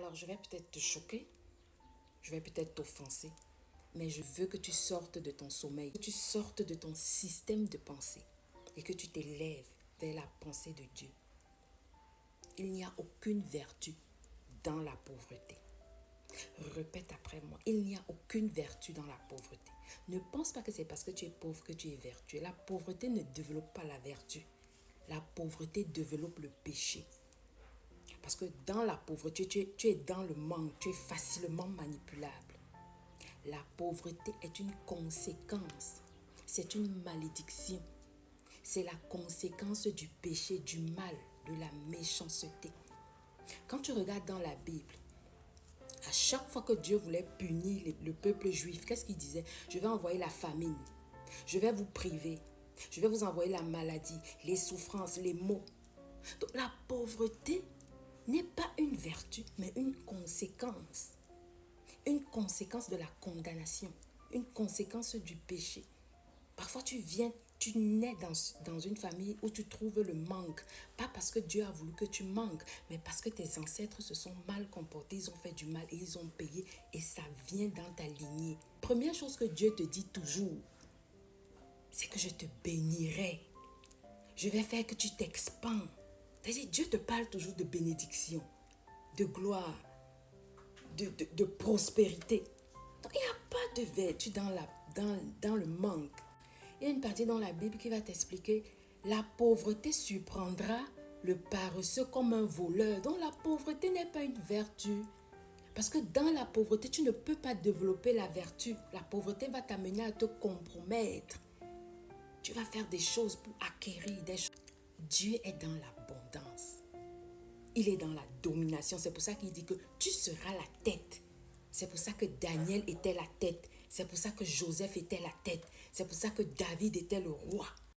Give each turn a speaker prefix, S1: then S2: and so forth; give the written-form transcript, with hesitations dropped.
S1: Alors, je vais peut-être te choquer, je vais peut-être t'offenser, mais je veux que tu sortes de ton sommeil, que tu sortes de ton système de pensée et que tu t'élèves vers la pensée de Dieu. Il n'y a aucune vertu dans la pauvreté. Répète après moi, il n'y a aucune vertu dans la pauvreté. Ne pense pas que c'est parce que tu es pauvre que tu es vertueux. La pauvreté ne développe pas la vertu. La pauvreté développe le péché. Parce que dans la pauvreté, tu es dans le manque, tu es facilement manipulable. La pauvreté est une conséquence, c'est une malédiction. C'est la conséquence du péché, du mal, de la méchanceté. Quand tu regardes dans la Bible, à chaque fois que Dieu voulait punir le peuple juif, qu'est-ce qu'il disait? Je vais envoyer la famine, je vais vous priver, je vais vous envoyer la maladie, les souffrances, les maux. Donc la pauvreté n'est pas une vertu, mais une conséquence. Une conséquence de la condamnation, une conséquence du péché. Parfois tu nais dans une famille où tu trouves le manque. Pas parce que Dieu a voulu que tu manques, mais parce que tes ancêtres se sont mal comportés, ils ont fait du mal et ils ont payé et ça vient dans ta lignée. Première chose que Dieu te dit toujours, c'est que je te bénirai. Je vais faire que tu t'expandes. C'est-à-dire, Dieu te parle toujours de bénédiction, de gloire, de prospérité. Donc, il n'y a pas de vertu dans le manque. Il y a une partie dans la Bible qui va t'expliquer la pauvreté surprendra le paresseux comme un voleur. Donc, la pauvreté n'est pas une vertu. Parce que dans la pauvreté, tu ne peux pas développer la vertu. La pauvreté va t'amener à te compromettre. Tu vas faire des choses pour acquérir des choses. Dieu est dans l'abondance. Il est dans la domination. C'est pour ça qu'il dit que tu seras la tête. C'est pour ça que Daniel était la tête. C'est pour ça que Joseph était la tête. C'est pour ça que David était le roi.